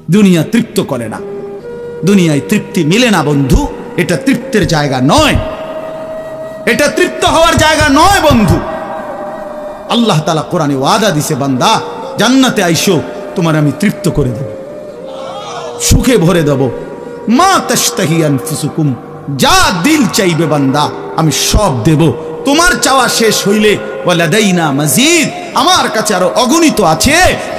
দুনিয়া তৃপ্ত করে না, দুনিয়ায় তৃপ্তি মিলে না বন্ধু। এটা তৃপ্তের জায়গা নয়, এটা তৃপ্ত হওয়ার জায়গা নয় বন্ধু। আল্লাহ তাআলা কোরআনে ওয়াদা দিছে, বান্দা জান্নাতে আইসো, তোমার আমি তৃপ্ত করে দেব, সুখে ভরে দেব। মা তাশতাহি আনফুসুকুম, যা দিল চাইবে বান্দা আমি সব দেব। তোমার চাওয়া শেষ হইলে ওয়ালাদাইনা মাজিদ, আমার কাছে আরো অগণিত আছে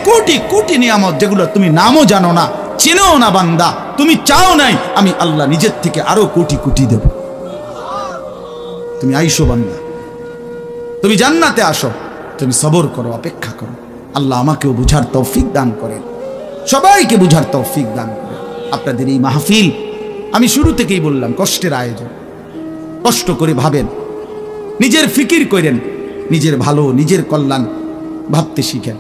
কোটি কোটি নিয়ামত, যেগুলো তুমি নামও জানো না, চেনেও না বান্দা। তুমি চাও নাই, আমি আল্লাহ নিজের থেকে আরো কোটি কোটি দেব। তুমি আইসো বান্দা, তুমি জান্নাতে আসো, তুমি সবর করো, অপেক্ষা করো। আল্লাহ আমাকেও বুঝার তৌফিক দান করেন, সবাইকে বুঝার তৌফিক দান করেন। আপনাদের এই মাহফিল আমি শুরু থেকেই বললাম কষ্টের আয়োজন। কষ্ট করে ভাবেন, নিজের ফিকির করেন, নিজের ভালো নিজের কল্যাণ ভাবতে শিখেন।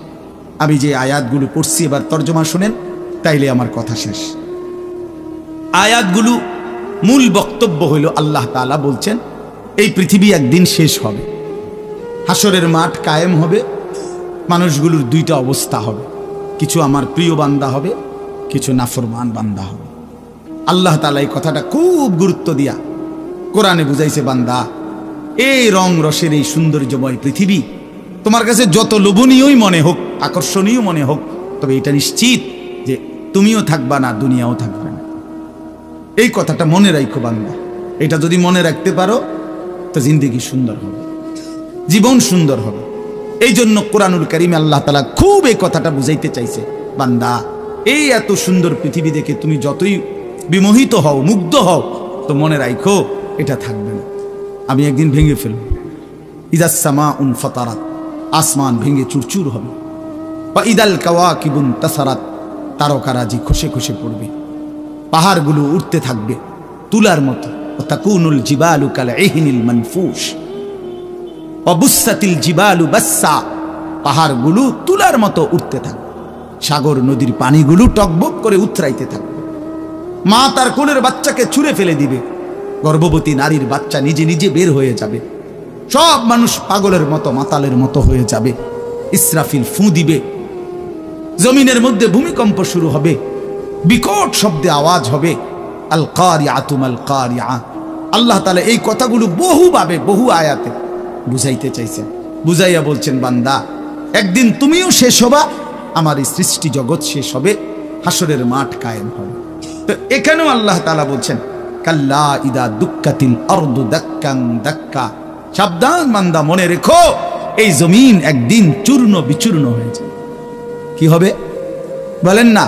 আমি যে আয়াতগুলো পড়ছি এবার তর্জমা শুনেন, তাইলে আমার কথা শেষ। আয়াতগুলো মূল বক্তব্য হইল আল্লাহ তাআলা বলছেন এই পৃথিবী একদিন শেষ হবে, হাসরের মাঠ কায়েম হবে, মানুষগুলোর দুইটা অবস্থা হবে, কিছু আমার প্রিয় বান্দা হবে, কিছু নাফরমান বান্দা হবে। আল্লাহ তাআলা এই কথাটা খুব গুরুত্ব দিয়া কোরআনে বুঝাইছে, বান্দা এই রং রসের এই সৌন্দর্যময় পৃথিবী তোমার কাছে যত লোভনীয়ই মনে হোক, আকর্ষণীয় মনে হোক, তবে এটা নিশ্চিত যে তুমিও থাকবা না, দুনিয়াও থাকবে না। এই কথাটা মনে রাখো বান্দা। এটা যদি মনে রাখতে পারো তো জিন্দেগি সুন্দর হবে, জীবন সুন্দর হবে। এই জন্য কোরআনুল কারীমে আল্লাহ তাআলা খুব এই কথাটা বুঝাইতে চাইছে, বান্দা এই এত সুন্দর পৃথিবী দেখে তুমি যতই বিমোহিত হও, মুগ্ধ হও, তো মনে রাখো এটা থাকবে না, আমি একদিন ভেঙে ফেলব। ইদাস সামাউন ফাতারাত, আসমান ভেঙে চুরচুর হবে। বা ইদাল কাওয়াকিবুন তাসারাত, তারকারাজি খসে খসে পড়বে, পাহাড়গুলো উঠতে থাকবে তুলার মতো। তাকুনুল জিবালু কাল ইহনিল মানফুস ওয়া বুসাতিল জিবালু বাসসা, পাহাড়গুলো তুলার মতো উঠতে থাকবে, সাগর নদীর পানিগুলো টকবক করে উতরাইতে থাকবে। মা তার কোলের বাচ্চাকে ছুঁড়ে ফেলে দিবে, গর্ভবতী নারীর বাচ্চা নিজে নিজে বের হয়ে যাবে, সব মানুষ পাগলের মতো মাতালের মতো হয়ে যাবে। ইসরাফিল ফু দিবে, জমিনের মধ্যে ভূমিকম্প শুরু হবে, বিকট শব্দে আওয়াজ হবে। আল কারিআতু মাল কারিআ। আল্লাহ তাআলা এই কথাগুলো বহুভাবে বহু আয়াতে বুঝাইতে চাইছেন, বুঝাইয়া বলছেন, বান্দা একদিন তুমিও শেষ হবা, আমার এই সৃষ্টি জগৎ শেষ হবে, হাসরের মাঠ কায়েম হবে। তো এখানেও আল্লাহ তাআলা বলছেন, কাল্লা ইদা দুক্কাতিল আরদু দাক্কান দাক্কা, সাবধান বান্দা, মনে রেখো এই জমিন একদিন চূর্ণ বিচূর্ণ হয়ে যাবে। কি হবে বলেন না?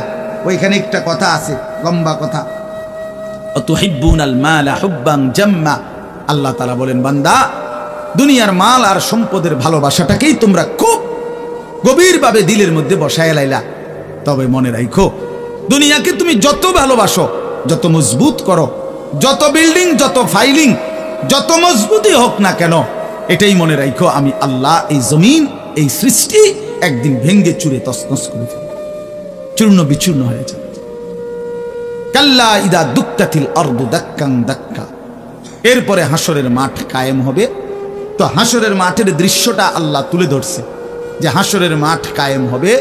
ওইখানে একটা কথা আছে, লম্বা কথা, অতুহিব্বুনাল মালা হুব্বান জাম্মা। আল্লাহ তাআলা বলেন, বান্দা দুনিয়ার মাল আর সম্পদের ভালোবাসাটাকেই তোমরা খুব গভীরভাবে দিলের মধ্যে বসায় লাইলা। তবে মনে রাখো, দুনিয়াকে তুমি যত ভালোবাসো, যত মজবুত করো, যত বিল্ডিং, যত ফাইলিং, যত মজবুতই হোক না কেন, এটাই মনে রাখো আমি আল্লাহ এই জমিন, এই সৃষ্টি একদিন ভেঙ্গে চুরে তছনছ করে ফেলবে, চূর্ণ বিচূর্ণ হয়ে যাবে। কাল্লা ইদা দুক্কাতিল আরদু দাক্কান দাক্কা। এরপরে হাসরের মাঠ কায়েম হবে। তো হাসরের মাঠের দৃশ্যটা আল্লাহ তুলে ধরছে যে হাসরের মাঠ কায়েম হবে,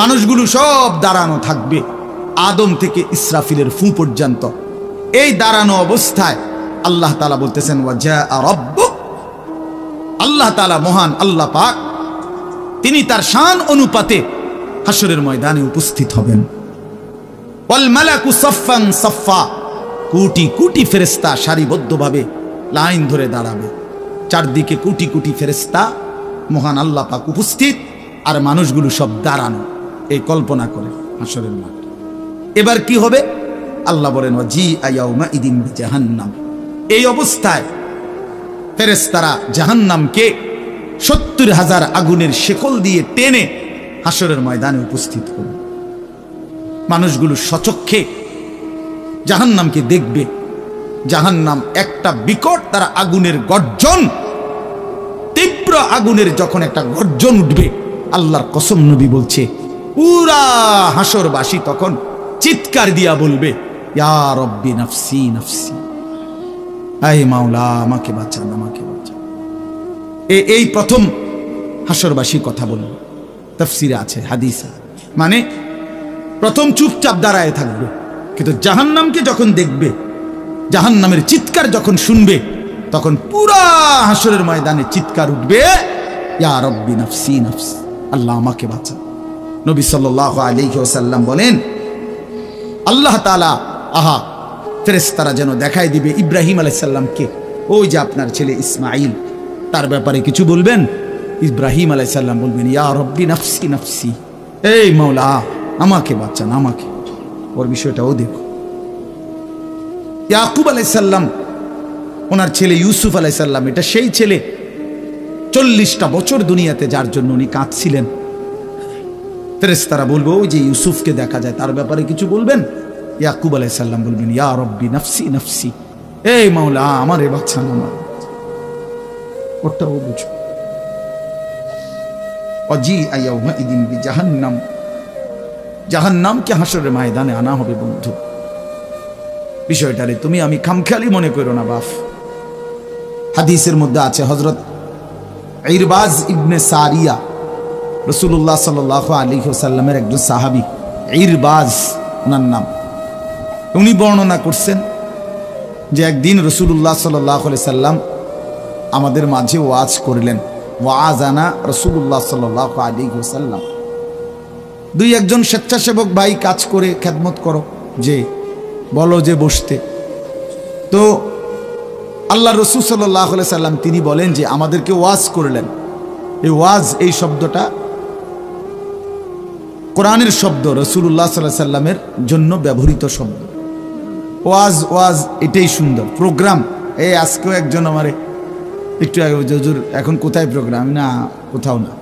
মানুষগুলো সব দাঁড়ানো থাকবে, আদম থেকে ইসরাফিলের ফু পর্যন্ত। এই দাঁড়ানো অবস্থায় আল্লাহ তাআলা বলতেছেন, ওয়াজা রাব্বুক, আল্লাহ তাআলা মহান আল্লাহ পাক, তিনি তার শান অনুপাতে হাসরের ময়দানে উপস্থিত হবেন। ওয়াল মালাকু সাফফান সাফফা, কোটি কোটি ফেরেশতা সারিবদ্ধভাবে লাইন ধরে দাঁড়াবে, চারদিকে কোটি কোটি ফেরেশতা, মহান আল্লাহ পাক উপস্থিত, আর মানুষগুলো সব দাঁড়ানো। এই কল্পনা করে হাসরের মাঠ। এবার কি হবে? আল্লাহ বলেন, ওয়াজিআ ইয়াউমা ইদিন বিজাহান্নাম। এই অবস্থায় ফেরেশতারা জাহান্নামকে ৭০,০০০ আগুনের শেকল দিয়ে টেনে হাসরের ময়দানে উপস্থিত করবে। মানুষগুলো সচক্ষে জাহান্নামকে দেখবে। জাহান্নাম একটা বিকট, তারা আগুনের গর্জন, তীব্র আগুনের যখন একটা গর্জন উঠবে, আল্লাহর কসম নবী বলছে, পুরা হাসরবাসী তখন চিৎকার দিয়া বলবে, ইয়া রব্বি নাফসি নাফসি, আয় মাওলা আমাকে বাঁচান, আমাকে বাঁচান। এই প্রথম হাসরবাসী কথা বলবে। তাফসিরে আছে, হাদিসে, মানে প্রথম চুপচাপ দাঁড়ায় থাকবে, কিন্তু জাহান্নামকে যখন দেখবে, জাহান্নামের চিৎকার যখন শুনবে, তখন পুরা হাসরের ময়দানে চিৎকার উঠবে, ইয়া রব্বি নাফসি নাফসি, আল্লাহ আমাকে বাঁচা। নবী সাল্লাল্লাহু আলাইহি ওয়াসাল্লাম বলেন, আল্লাহ তাআলা ফেরেশতারা যেন দেখায় দিবে ইব্রাহিম আলাইহিস সালামকে, ওই যে আপনার ছেলে ইসমাঈল, তার ব্যাপারে কিছু বলবেন। ইব্রাহিম আলাইহিস সালাম বলবেন, ইয়া রব্বি নাফসি নাফসি, এই মাওলা আমাকে বাঁচান, আমাকে। ওর বিষয়টাও দেখো। ইয়াকুব আলাইহিস সালাম, ওনার ছেলে ইউসুফ আলাইহিস সালাম, এটা সেই ছেলে 40টা বছর দুনিয়াতে যার জন্য উনি কাঁদছিলেন। ফেরেশতারা বলবো, ওই যে ইউসুফকে দেখা যায়, তার ব্যাপারে কিছু বলবেন। ইয়াকুব আলাইহিস সালাম বলবেন, ইয়া রব্বি নাফসি নাফসি, এই মাওলা আমারে বাঁচান, আমার। ওটাও বুঝো। ওয়াজিআ ইয়াউমাইদিন বিজাহান্নাম, জাহান্নামকে হাসরের ময়দানে আনা হবে। বন্ধু, বিষয়টারে তুমি আমি খামখেয়ালি মনে করো না বাপ। হাদিসের মধ্যে আছে, হযরত ইরবাজ ইবনে সারিয়া, রাসূলুল্লাহ সাল্লাল্লাহু আলাইহি ওয়াসাল্লামের একজন সাহাবী, ইরবাজ ওনার নাম। উনি বর্ণনা করছেন যে একদিন রাসূলুল্লাহ সাল্লাল্লাহু আলাইহি সাল্লাম আমাদের মাঝে ওয়াজ করলেন। ওয়াজানা রাসূলুল্লাহ সাল্লাল্লাহু আলাইহি ওয়াসাল্লাম। দুই একজন স্বেচ্ছাসেবক ভাই কাজ করে খেদমত করো, যে বলো যে বসতে। তো আল্লাহ রাসূল সাল্লাল্লাহু আলাইহি সাল্লাম তিনি বলেন যে আমাদেরকে ওয়াজ করলেন। এই ওয়াজ, এই শব্দটা কোরআনের শব্দ, রাসূলুল্লাহ সাল্লাল্লাহু আলাইহি সাল্লামের জন্য ব্যবহৃত শব্দ। ওয়াজ ওয়াজ এটাই সুন্দর। প্রোগ্রাম, এই আজকেও একজন আমারে একটু আগে, হুজুর এখন কোথায় প্রোগ্রাম? না, কোথাও না।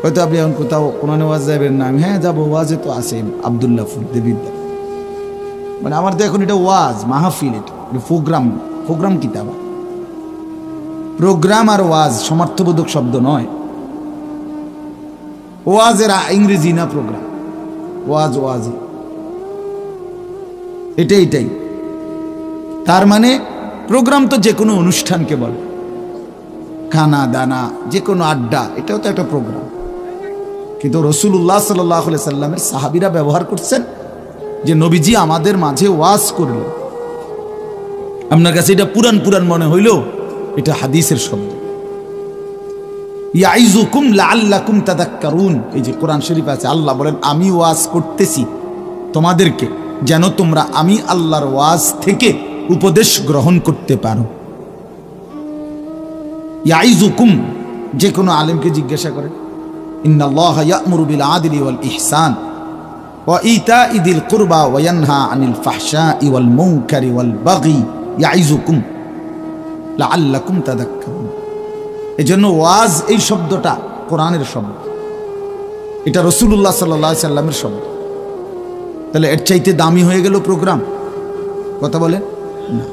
হয়তো আপনি এখন কোথাও কোরআনে ওয়াজ যাবেন না? আমি হ্যাঁ যাবো, ওয়াজে তো আছে আব্দুল্লাহপুর দেবিদ্যা। মানে আমার তো এখন এটা ওয়াজ মাহফিল, এটা প্রোগ্রাম। প্রোগ্রাম কিতাব, প্রোগ্রাম আর ওয়াজ সমার্থবোধক শব্দ নয়। ওয়াজের ইংরেজি না প্রোগ্রাম, ওয়াজ ওয়াজ এটাই। তার মানে প্রোগ্রাম তো যে কোনো অনুষ্ঠানকে বলে, খানা দানা, যে কোনো আড্ডা, এটাও তো একটা প্রোগ্রাম। কিন্তু রাসূলুল্লাহ সাল্লাল্লাহু আলাইহি সাল্লামের সাহাবীরা ব্যবহার করছেন যে নবীজি আমাদের মাঝে ওয়াজ করলেন। আপনার কাছে এটা পুরান পুরান মনে হইল, এটা হাদিসের শব্দ। ইয়াইজুকুম লাআল্লাকুম তাযাক্কারুন, এই যে কোরআন শরীফ আছে, আল্লাহ বলেন আমি ওয়াজ করতেছি তোমাদেরকে, যেন তোমরা আমি আল্লাহর ওয়াজ থেকে উপদেশ গ্রহণ করতে পারো। ইয়াইজুকুম, যে কোনো আলেমকে জিজ্ঞাসা করেন, ইন্নাল্লাহা ইয়া'মুরু বিল আদলি ওয়াল ইহসান ওয়া ইতাই যিল কুরবা ওয়া ইয়ানহা আনিল ফাহশাই ওয়াল মুনকারি ওয়াল বাগি ইয়াইজুকুম লাআল্লাকুম তাযাক্কারুন। এজন্য ওয়াজ, এই শব্দটা কোরআনের শব্দ, এটা রাসূলুল্লাহ সাল্লাল্লাহু আলাইহি সাল্লামের শব্দ। তাহলে এর চাইতে দামি হয়ে গেল প্রোগ্রাম? কথা বলেন না।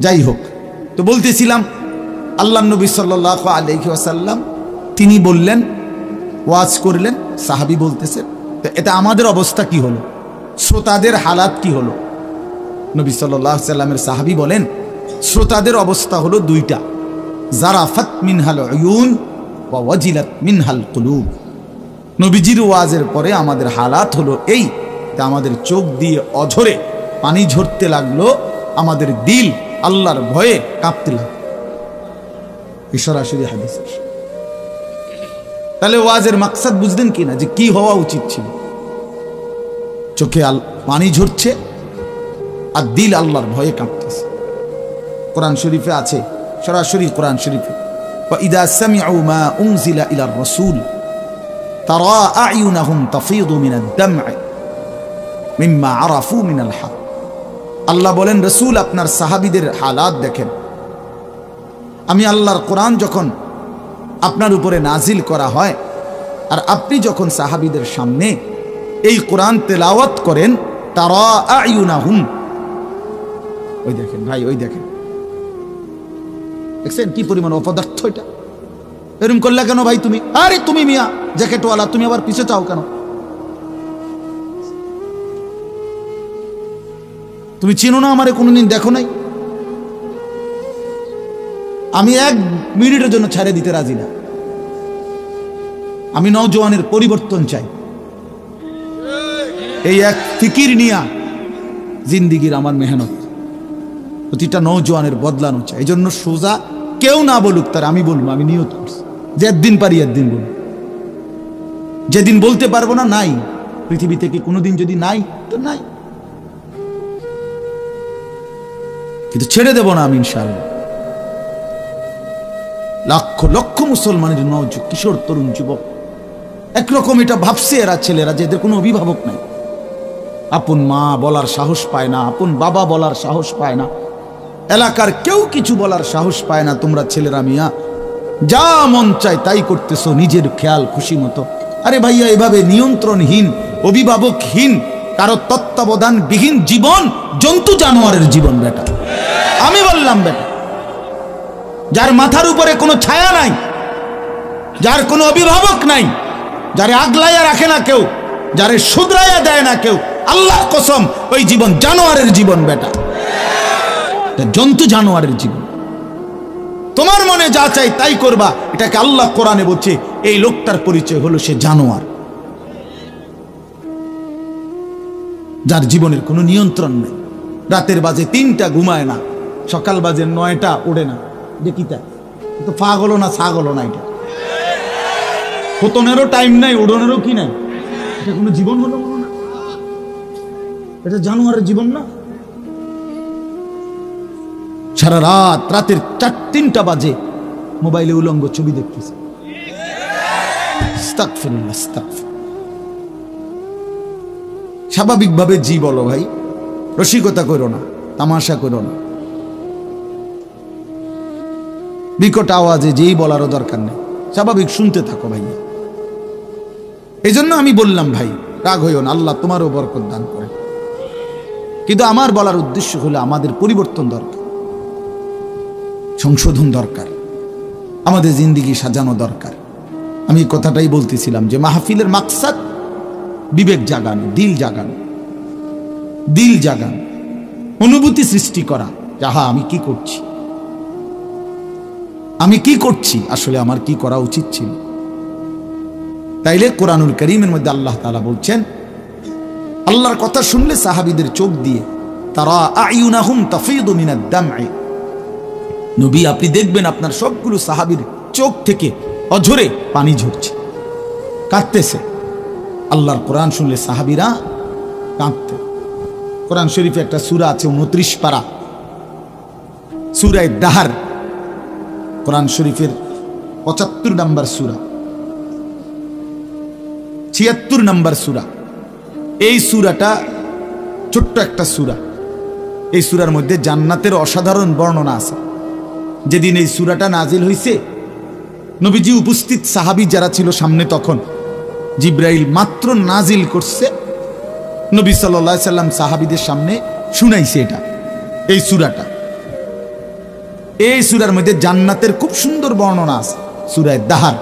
যাই হোক, তো বলতেছিলাম আল্লাহ নবী সাল্লাল্লাহু আলাইহি ওয়াসাল্লাম তিনি বললেন, ওয়াজ করলেন, সাহাবী বলতেছেন। তো এটা আমাদের অবস্থা কি হলো, শ্রোতাদের হালাত কি হলো? নবী সাল্লাল্লাহু আলাইহি সাল্লামের সাহাবী বলেন, শ্রোতাদের অবস্থা হলো দুইটা, জারাফাত মিনহাল উয়ুন ওয়া ওয়াজিলাত মিনহাল কুলুব। নবীজির ওয়াজের পরে আমাদের হালাত হলো এই, আমাদের চোখ দিয়ে অঝরে পানি ঝরতে লাগলো, আমাদের দিল আল্লাহর ভয়ে কাঁপতে লাগলো। এই সরাসরি হাদিস। তাহলে ওয়াজের মাকসাদ বুঝলেন কিনা, যে কি হওয়া উচিত ছিল? চোখে পানি ঝরছে আর দিল আল্লাহর ভয়ে কাঁপতেছে। কোরআন শরীফে আছে, সরাসরি কোরআন শরীফে, وَإِذَا سَمِعُوا مَا أُنزِلَ إِلَى الرَّسُولِ تَرَى أَعْيُنَهُمْ تَفِيضُ مِنَ الدَّمْعِ মিম্মা আরাফু মিনাল হক। আল্লাহ বলেন, রাসূল আপনার সাহাবীদের হালাত দেখেন। আমি আল্লাহর কোরআন যখন আপনার উপরে নাজিল করা হয়, আর আপনি যখন সাহাবীদের সামনে এই কোরআন তেলাওয়াত করেন, তারা আয়ুনাহুম, ওই দেখেন ভাই, ওই দেখেন, দেখছেন কি পরিমাণ অপদার্থ এটা? এরকম করলে কেন ভাই তুমি? আরে তুমি মিয়া জ্যাকেটওয়ালা, তুমি আবার পিছে চাও কেন? তুমি চিনো না আমারে, কোনোদিন দেখো নাই? আমি 1 মিনিটের জন্য ছেড়ে দিতে রাজি না। আমি নওজোয়ানের পরিবর্তন চাই। এই এক ফিকির নিয়া জিন্দিগির আমার মেহনত প্রতিটা নওজোয়ানের বদলানো চাই। এই জন্য সোজা কেউ না বলুক, তার আমি বলবো, আমি নিয়ত করছি যে একদিন পারি একদিন বলবো। যেদিন বলতে পারবো না, নাই পৃথিবী থেকে কোনোদিন, যদি নাই তো নাই, কিন্তু ছেড়ে দেব না আমি ইনশাআল্লাহ। লক্ষ লক্ষ মুসলমানের কিশোর তরুণ যুবক একরকম এটা ভাবছে, এরা ছেলেরা যে এদের কোনো অভিভাবক নাই, আপন মা বলার সাহস পায় না, আপন বাবা বলার সাহস পায় না, এলাকার কেউ কিছু বলার সাহস পায় না। তোমরা ছেলেরা মিয়া যা মন চায় তাই করতেছো নিজের খেয়াল খুশি মতো। আরে ভাইয়া, এভাবে নিয়ন্ত্রণহীন, অভিভাবকহীন, কারো তত্ত্বাবধানবিহীন জীবন জন্তু জানোয়ারের জীবন বেটা। আমি বললাম বেটা, যার মাথার উপরে কোনো ছায়া নাই, যার কোনো অভিভাবক নাই, যারে আগলাইয়া রাখে না কেউ, যারে শুধরাইয়া দেয় না কেউ, আল্লাহর কসম ওই জীবন জানোয়ারের জীবন বেটা, জন্তু জানোয়ারের জীবন। তোমার মনে যা চাই তাই করবা, এটাকে আল্লাহ কোরআনে বলছে এই লোকটার পরিচয় হলো সে জানোয়ার, যার জীবনের কোনো নিয়ন্ত্রণ নেই। রাতের বাজে 3টা ঘুমায় না, সকাল বাজে 9টা ওড়ে না। দেখিতা তো পাগল না ছাগল না, এটা পতনেরও টাইম নাই, উড়নেরও কি নাই, এটা কোনো জীবন হলো না, এটা জানোয়ারের জীবন না। সারা রাত, রাতের 3টা বাজে মোবাইলে উলঙ্গ ছবি দেখতেছে। স্বাভাবিকভাবে জি বলো ভাই, রসিকতা করো না, তামাশা করো না, বিকট আওয়াজে যেই বলারও দরকার নেই, স্বাভাবিক শুনতে থাকো ভাইয়া। এই জন্য আমি বললাম ভাই রাগ হইও না, আল্লাহ তোমারও বরকত দান করে। কিন্তু আমার বলার উদ্দেশ্য হলো আমাদের পরিবর্তন দরকার, সংশোধন দরকার, আমাদের জিন্দিগি সাজানো দরকার। আমি কথাটাই বলতেছিলাম যে মাহফিলের মাকসাদ বিবেক জাগানো, দিল জাগানো, দিল জাগানো, অনুভূতি সৃষ্টি করা। যাহা আমি কি করছি, আমি কি করছি, আসলে আমার কি করা উচিত ছিল। তাইলে কোরআনুল কারীমের মধ্যে আল্লাহ তাআলা বলছেন, আল্লাহর কথা শুনলে সাহাবীদের চোখ দিয়ে তারা আয়ুনাহুম তাফিদু মিনাদ দাম'i, নবী আপনি দেখবেন আপনার সবগুলো সাহাবীর চোখ থেকে অঝরে পানি ঝরছে, কাঁদতেছে। আল্লাহর কোরআন শুনলে সাহাবীরা কাঁদতে। কোরআন শরীফে একটা সূরা আছে 29 পারা, সূরা দাহার, কোরআন শরীফের 75 নম্বর সূরা, 76 নম্বর সূরা। এই সূরাটা ছোট্ট একটা সূরা। এই সূরার মধ্যে জান্নাতের অসাধারণ বর্ণনা আছে। যেদিন এই সূরাটা নাজিল হইছে, নবীজি উপস্থিত, সাহাবী যারা ছিল সামনে, তখন জিব্রাইল মাত্র নাজিল করছে, নবী সাল্লাল্লাহু আলাইহি সাল্লাম সাহাবীদের সামনে শুনাইছে এটা, এই সূরাটা। এই সূরার মধ্যে জান্নাতের খুব সুন্দর বর্ণনা আছে, সূরা দাহার।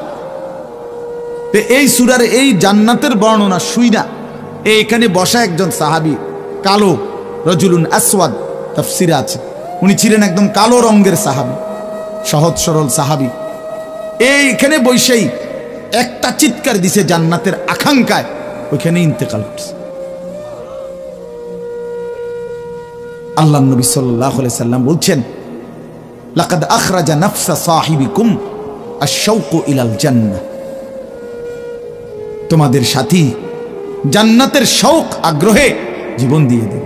তো এই সূরার এই জান্নাতের বর্ণনা শুইনা এখানে বসা একজন সাহাবী, কালো, রজুলুন আসওয়াদ তাফসিরে আছে, উনি ছিলেন একদম কালো রঙের সাহাবী, সহজ সরল সাহাবী। এইখানে বসেই একটা চিৎকার দিছে জান্নাতের আকাঙ্ক্ষায়, ওইখানে ইন্তেকাল করছে। আল্লাহর নবী সাল্লাল্লাহু আলাইহি সাল্লাম বলছেন, লাকাদ আখরাজা নাফসা সাহিবিকুম আশ-শাওকু ইলাল জান্নাহ, তোমাদের সাথী জান্নাতের শৌক, আগ্রহে জীবন দিয়ে দিল।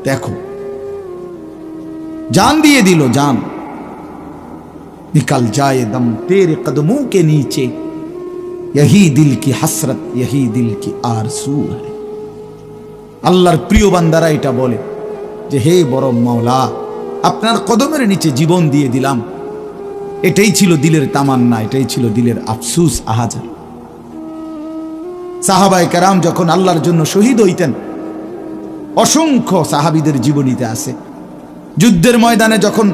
দেখো, जान दिए दिलो जान, निकल जाए दम तेरे कदमों के नीचे, यही दिल की हसरत, यही दिल की आरज़ू है। আল্লাহর প্রিয় বান্দারা এটা বলে যে হে বড় মাওলা, আপনার কদমের নিচে জীবন দিয়ে দিলাম। এটাই ছিল দিলের তামান্না, এটাই ছিল দিলের আফসোস, আহাজার। সাহাবায়ে কেরাম যখন আল্লাহর জন্য শহীদ হইতেন, অসংখ্য সাহাবীদের জীবনীতে আছে, যুদ্ধের ময়দানে যখন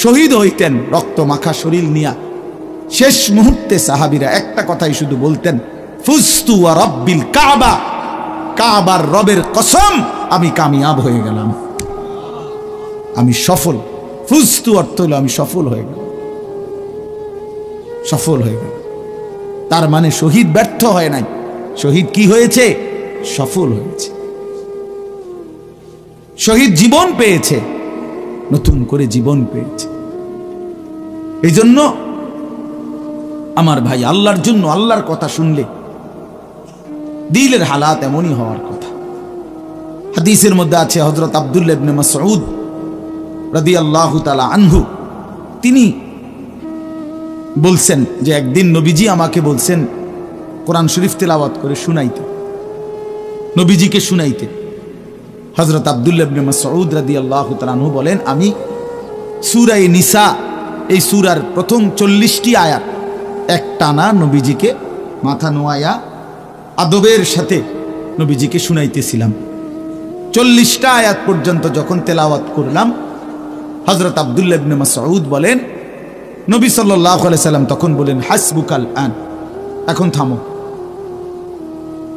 শহীদ হইতেন রক্ত মাখা শরীর নিয়া, শেষ মুহূর্তে সাহাবীরা একটা কথাই শুধু বলতেন, ফুস্তু ওয়া রাব্বিল কাবা, কাবার রবের কসম আমি কামিয়াব হয়ে গেলাম, আমি সফল। ফুস্তু অর্থ হলো আমি সফল হয়ে গেলাম, সফল হয়ে গেল। তার মানে শহীদ ব্যর্থ হয় নাই, শহীদ কি হয়েছে? সফল হয়েছে, শহীদ জীবন পেয়েছে, নতুন করে জীবন পেয়েছে। এই জন্য আমার ভাই, আল্লাহর জন্য আল্লাহর কথা শুনলে দিলের হালাত এমনই হওয়ার কথা। হাদিসের মধ্যে আছে হযরত আব্দুল্লাহ ইবনে মাসউদ রাদিয়াল্লাহু তাআলা আনহু, তিনি বলছেন যে একদিন নবীজি আমাকে বলছেন কোরআন শরীফ তেলাওয়াত করে শুনাইতে, নবীজিকে শুনাইতে। হযরত আব্দুল্লাহ ইবনে মাসউদ রাদিয়াল্লাহু তাআলা আনহু বলেন, আমি সূরা নিসা, এই সূরার প্রথম 40টি আয়াত একটানা নবীজিকে মাথা নোয়ায়া আদবের সাথে নবীজিকে শুনাইতেছিলাম। 40টা আয়াত পর্যন্ত যখন তেলাওয়াত করলাম, হযরত আব্দুল্লাহ ইবনে মাসউদ বলেন, নবী সাল্লাল্লাহু আলাইহি সাল্লাম তখন বলেন, হাসবুকাল আন, এখন থামো।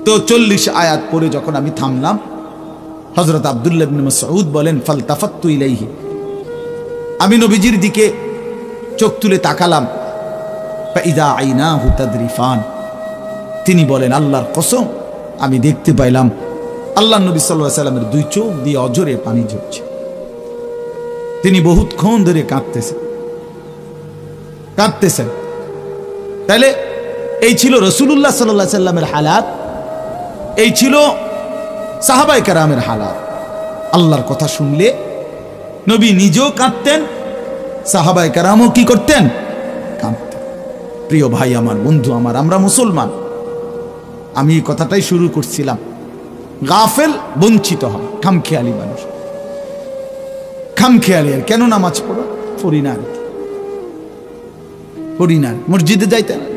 তো 40 আয়াত পরে যখন আমি থামলাম, হযরত আব্দুল্লাহ ইবনে মাসউদ বলেন, ফালতাফাত্তু ইলাইহি, আমি নবীজির দিকে চোখ তুলে তাকালাম, ফাইদা আইনাহু তাদরিফান, তিনি বলেন, আল্লাহর কসম আমি দেখতে পাইলাম আল্লাহর নবী সাল্লাল্লাহু আলাইহি সাল্লামের দুই চোখ দিয়ে অজরে পানি ঝরছে। তিনি বহুতক্ষণ ধরে কাঁদতেছেন। তাহলে এই ছিল রাসূলুল্লাহ সাল্লাল্লাহু আলাইহি সাল্লামের হালাত, এই ছিল সাহাবায়ে কেরামের হালাত। আল্লাহর কথা শুনলে নবী নিজেও কাঁদতেন, সাহাবায়ে কেরামও কি করতেন? কাঁদতেন। প্রিয় ভাই আমার, বন্ধু আমার, আমরা মুসলমান। আমি এই কথাটাই শুরু করছিলাম, গাফেল বঞ্চিত হয়, খামখেয়ালি মানুষ, খামখেয়ালি। আর কেন নামাজ পড়ো? পড়ি না, পড়ি না, মসজিদে যাইতে না,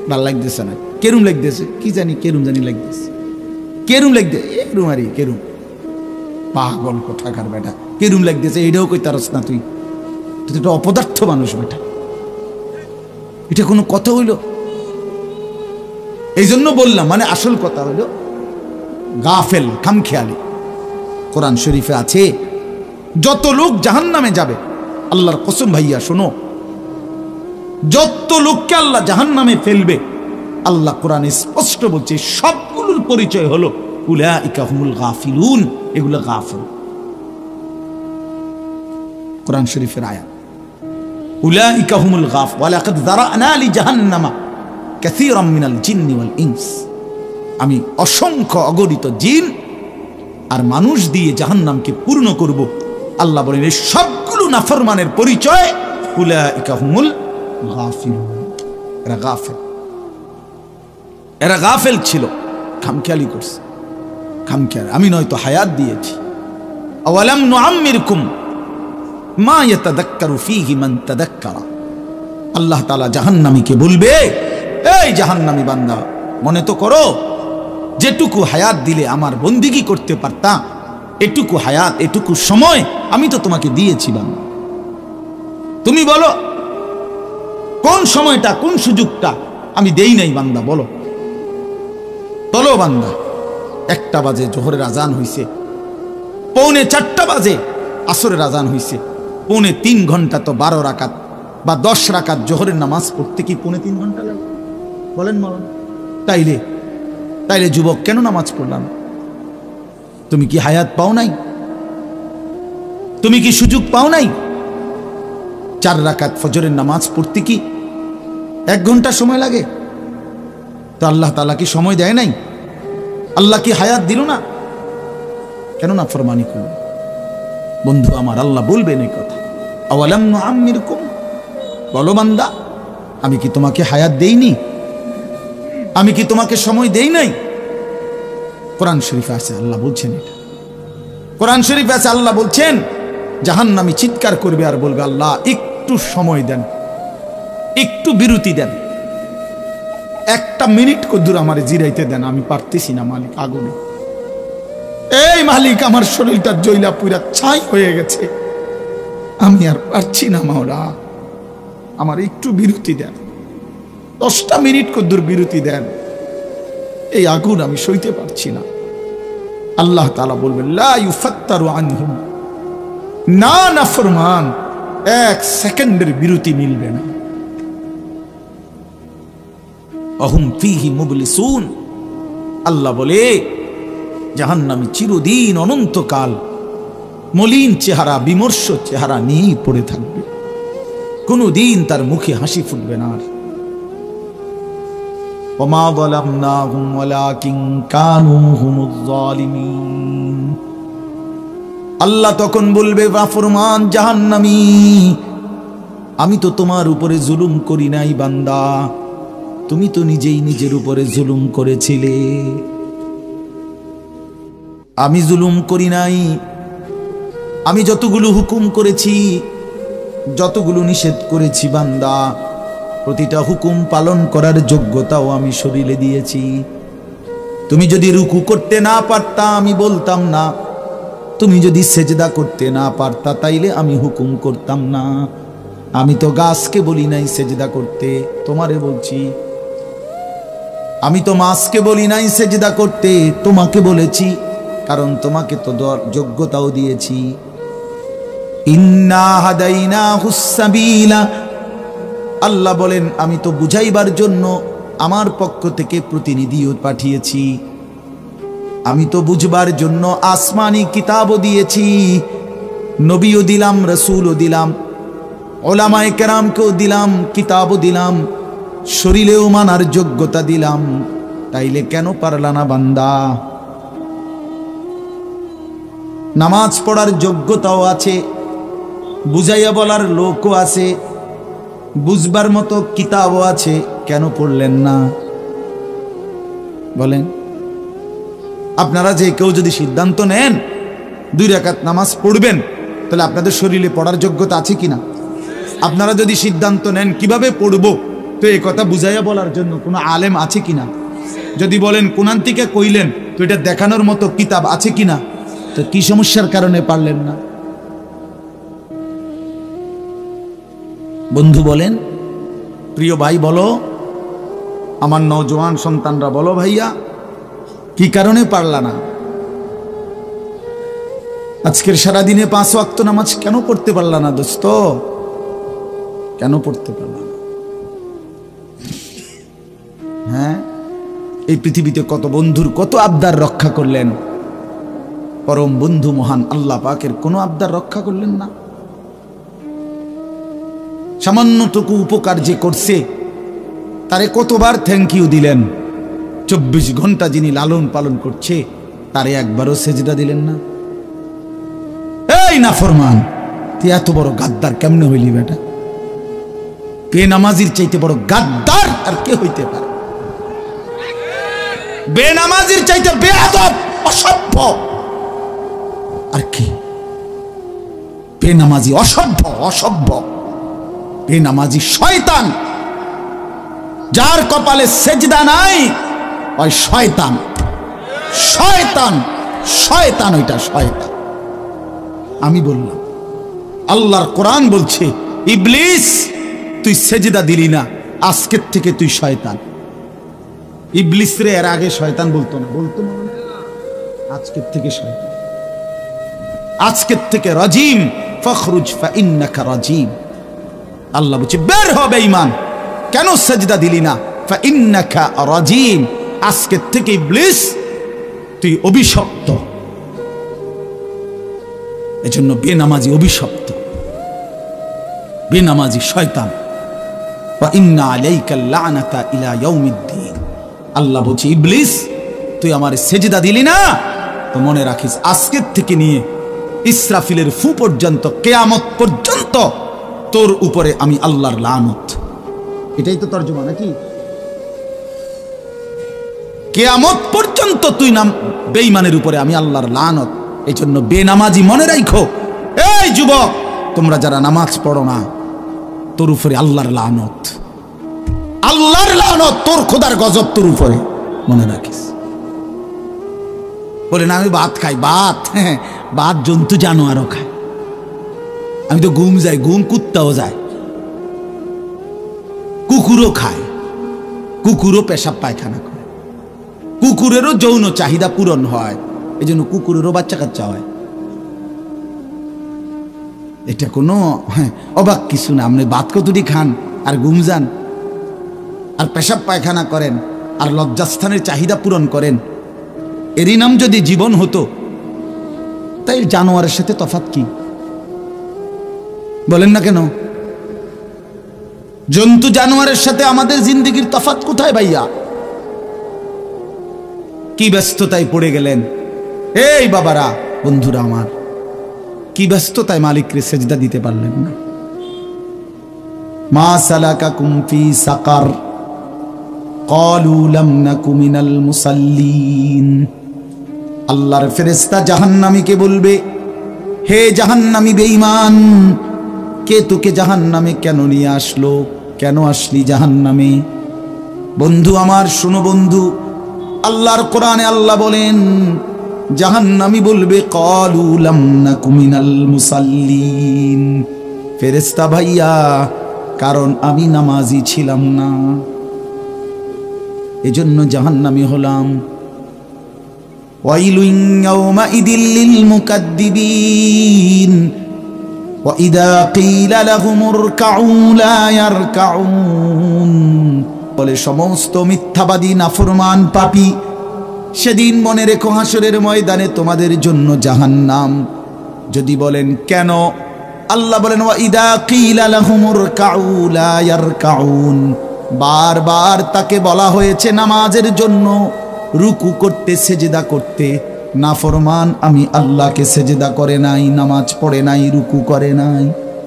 ভাল লাগতেছে না, কেরুম লাগতেছে, কি জানি কেরুম জানি লাগতেছে, কেরুম লাগতে এরুম, আরে কেরুম, পাগল কোথাকার বেটা, কেরুম লাগতেছে, এটাও কই তারস না তুই? তুই তো একটা অপদার্থ মানুষ বেটা, এটা কোনো কথা হইল? এই জন্য বললাম, মানে আসল কথা হইল গাফেল, খামখেয়ালি। কোরআন শরীফে আছে যত লোক জাহান্নামে যাবে, আল্লাহর কসম ভাইয়া শোনো, যত লোককে আল্লাহ জাহান্নামে ফেলবে, আল্লাহ কোরআনে স্পষ্ট বলছে সবগুলোর পরিচয় হলো উলাইকা হুমুল গাফিলুন, এগুলো গাফেল। কোরআন শরীফের আয়াত, উলাইকা হুমুল গাফ, ওয়ালাকাদ যারানা লিজাহান্নামা কাসীরাম মিনাল জিন্নি ওয়াল ইনস, আমি অসংখ্য অগণিত জিন আর মানুষ দিয়ে জাহান্নামকে পূর্ণ করব। আল্লাহ বলেন এই সবগুলো নাফরমানের পরিচয় উলাইকা হুমুল গাফিলুন, এরা গাফেল, এরা গাফেল ছিল, খামখেয়ালি করছে, খামখেয়াল। আমি নয়তো হায়াত দিয়েছি, আওয়ালাম নুআম্মিরকুম মা ইয়াতাযাক্কারু ফীহি মান তাযাক্কারা। আল্লাহ তাআলা জাহান্নামীকে বলবে, এই জাহান্নামী বান্দা, মনে তো করো যেটুকু হায়াত দিলে আমার বন্দিগি করতে পারতাম, এটুকু হায়াত, এটুকু সময় আমি তো তোমাকে দিয়েছি বান্দা। তুমি বলো কোন সময়টা, কোন সুযোগটা আমি দেই নাই বান্দা? বলো, বলো বান্দা। 1টা বাজে জোহরের আজান হইছে, 3:45 বাজে আসরের আজান হইছে, 3.5 ঘন্টা তো 12 রাকাত বা 10 রাকাত জোহরের নামাজ পড়তে কি 3.5 ঘন্টা লাগে? বলেন বলেন। তাইলে যুবক কেন নামাজ পড়লাম? তুমি কি হায়াত পাও নাই? তুমি কি সুযোগ পাও নাই? 4 রাকাত ফজরের নামাজ পড়তে কি 1 ঘন্টা সময় লাগে? তো আল্লাহ তাআলা কি সময় দেয় নাই? আল্লাহ কি হায়াত দিল না? কেন না ফরমানি করল? বন্ধু আমার, আল্লাহ বলবেন এই কথা, আওয়ালাম নুআম্মিরকুম, বলো বান্দা, আমি কি তোমাকে হায়াত দেইনি? আমি কি তোমাকে সময় দেই নাই? কোরআন শরীফে আছে আল্লাহ বলছেন এটা। কোরআন শরীফে আছে আল্লাহ বলছেন, জাহান্নামী চিৎকার করবে আর বলবে, আল্লাহ একটু সময় দেন, একটু বিরতি দেন, 1টা মিনিট কদ্দুর আমারে জিরাইতে দেন, আমি পারতেছি না মালিক, আগুনে, এই মালিক আমার শরীরটা জ্বলা পুরা ছাই হয়ে গেছে, আমি আর পারছি না মাওলা, আমার একটু বিরতি দেন, 10টা মিনিট কদ্দুর বিরতি দেন, এই আগুন আমি সইতে পারছি না। আল্লাহ তাআলা বলবেন, লা ইউফাত্তারু আনহুম, না নাফরমান, 1 সেকেন্ডের বিরতি মিলবে না। অহুম ফীহি মুবলিসুন, আল্লাহ বলে জাহান্নামী চিরদিন অনন্তকাল মলিন চেহারা, বিমর্ষ চেহারা নিয়েই পড়ে থাকবে, কোনদিন তার মুখে হাসি ফুটবে না। ওমা যালামনাহুম ওয়ালাকিন কানু হুমুজ জালিমিন। আল্লাহ তখন বলবে, নাফরমান জাহান্নামী, আমি তো তোমার উপরে জুলুম করি নাই বান্দা, তুমি তো নিজেই নিজের উপরে জুলুম করেছিলে। আমি জুলুম করি নাই। আমি যতগুলো হুকুম করেছি, যতগুলো নিষেধ করেছি বান্দা, প্রতিটা হুকুম পালন করার যোগ্যতাও আমি শরীরে দিয়েছি। তুমি যদি রুকু করতে না পারতা আমি বলতাম না, তুমি যদি সেজদা করতে না পারতা তাইলে আমি হুকুম করতাম না। আমি তো গাছকে বলি নাই সেজদা করতে, তোমারে বলছি। আমি তো মাছকে বলি নাই সেজদা করতে, তোমাকে বলেছি, কারণ তোমাকে তো যোগ্যতাও দিয়েছি। ইন্না হাদাইনাহুস সাবিলা, আল্লাহ বলেন আমি তো বুঝাইবার জন্য আমার পক্ষ থেকে প্রতিনিধিও পাঠিয়েছি। আমি তো বুঝবার জন্য আসমানি কিতাবও দিয়েছি, নবীও দিলাম, রসুলও দিলাম, ওলামায়ে কেরামকেও দিলাম, কিতাবও দিলাম, শরীরেও মানার যোগ্যতা দিলাম। তাইলে কেন পারলা না বান্দা? নামাজ পড়ার যোগ্যতাও আছে, বুঝাইয়া বলার লোকও আছে, বুঝবার মতো কিতাবও আছে, কেন পড়লেন না বলেন? আপনারা যে কেউ যদি সিদ্ধান্ত নেন 2 রাকাত নামাজ পড়বেন, তাহলে আপনাদের শরীরে পড়ার যোগ্যতা আছে কিনা? আপনারা যদি সিদ্ধান্ত নেন কিভাবে পড়বো, তো এই কথা বুঝাইয়া বলার জন্য কোনো আলেম আছে কিনা? যদি বলেন কোরআন থেকে কইলেন, তো এটা দেখানোর মতো কিতাব আছে কিনা? তো কি সমস্যার কারণে পারলেন না? বন্ধু বলেন, প্রিয় ভাই বলো, আমার নওজোয়ান সন্তানরা বলো, ভাইয়া কি কারণে পারলা না? আজকের সারাদিনে 5 ওয়াক্ত নামাজ কেন পড়তে পারলা না দোস্ত? কেন পড়তে পারলা না? হ্যাঁ, এই পৃথিবীতে কত বন্ধুর কত আবদার রক্ষা করলেন, পরম বন্ধু মহান আল্লাহ পাকের কোনো আবদার রক্ষা করলেন না। সামান্যটুকু উপকার যে করছে তারে কতবার থ্যাংক ইউ দিলেন। 24 ঘন্টা যিনি লালন পালন করছে তারে একবারও সেজদা দিলেন না। এই নাফরমান, তুই এত বড় গাদ্দার কেমনে হইলি বেটা? বেনামাজির চাইতে বড় গাদ্দার আর কে হইতে পারে? বেনামাজির চাইতে বেয়াদব, অসভ্য আর কি? বেনামাজি অসভ্য, অসভ্য বেনামাজি শয়তান। যার কপালে সেজদা নাই ওই শয়তান, শয়তান, শয়তান, ওইটা শয়তান। আমি বললাম, আল্লাহর কোরআন বলছে, ইবলিস তুই সেজদা দিলি না, আজকের থেকে তুই শয়তান। ইবলিস রে এর আগে শয়তান বলতো না, বলতো না, আজকের থেকে শয়তান, আজকের থেকে রাজিম, ফখরুজ ফাইন্নাকা রাজিম। আল্লাহ বলছে বের হবে ঈমান, কেন সেজদা দিলি না? ফাইন্নাকা রাজিম, আজকের থেকে ইবলিস তুই অভিশপ্ত। এজন্য বেনামাজি অভিশপ্ত, বেনামাজি শয়তান। ওয়া ইন্না আলাইকা লানাতা ইলা ইয়াউমিদ্দিন। আল্লাহ বলছে ইবলিস তুই আমার সেজদা দিলি না, তো মনে রাখিস আজকের থেকে নিয়ে ইসরাফিলের ফু পর্যন্ত, কিয়ামত পর্যন্ত তোর উপরে আমি আল্লাহর লানত। এটাই তো তর্জমা নাকি? কিয়ামত পর্যন্ত তুই নাম বেঈমানের উপরে আমি আল্লাহর লানত। এই জন্য বেনামাজি মনে রাখো, এই যুবক তোমরা যারা নামাজ পড়ো না, তোর উপরে আল্লাহর লানত, আল্লাহর লানত, তোর খোদার গজব তোর উপরে, মনে রাখিস। বলে না আমি ভাত খাই, ভাত, হ্যাঁ ভাত জন্তু জানোয়ারও খায়। আমি তো ঘুম যাই, ঘুম কুত্তাও যায়, কুকুরও খায়, কুকুরও পেশাব পায়খানা করে, কুকুরেরও যৌন চাহিদা পূরণ হয়, এই জন্য কুকুরেরও বাচ্চা কাচ্চা হয়। এটা কোনো অবাক কিছু না। আপনি ভাত কতটি খান আর ঘুম যান আর পেশাব পায়খানা করেন আর লজ্জাস্থানের চাহিদা পূরণ করেন, এরই নাম যদি জীবন হতো, তাই জানোয়ারের সাথে তফাৎ কি বলেন না কেন? জন্তু জানোয়ারের সাথে আমাদের জিন্দেগির তফাৎ কোথায় ভাইয়া? কি ব্যস্ততায় পড়ে গেলেন এই বাবারা, বন্ধুরা আমার, কি ব্যস্ততায় মালিককে সেজদা দিতে পারলেন না? মা সালাকাকুম ফি সাকার ক্বালু লাম নাকু মিনাল মুসাল্লিন। আল্লাহর ফেরেশতা জাহান্নামীকে বলবে, হে জাহান্নামী বেঈমান, কে তোকে জাহান্নামে কেন নিয়ে আসলো? কেন আসলি জাহান্নামে? বন্ধু আমার, শুনো বন্ধু, আল্লাহর কোরআনে আল্লাহ বলেন জাহান্নামী বলবে ক্বালু লাম নাকু মিনাল মুসাল্লিন, ফেরেশতা ভাইয়া, কারণ আমি নামাজি ছিলাম না, এজন্য জাহান্নামী হলাম। ওয়াইলুন ইয়াওমাইদিল লিল মুকাদ্দিবিন ওয়া ইযা ক্বিলা লাহুম ইরকাউ লা ইয়ারকাউন। বলে সমস্ত মিথ্যাবাদী নাফরমান পাপী, সেদিন মনে রেখো হাসরের ময়দানে তোমাদের জন্য জাহান্নাম। যদি বলেন কেন, আল্লাহ বলেন ওয়া ইযা ক্বিলা লাহুম ইরকাউ লা ইয়ারকাউন, বারবার তাকে বলা হয়েছে নামাজের জন্য, রুকু করতে, সেজদা করতে, নাফরমান আমি আল্লাহকে সেজদা করে নাই, নামাজ পড়ে নাই, রুকু করে নাই,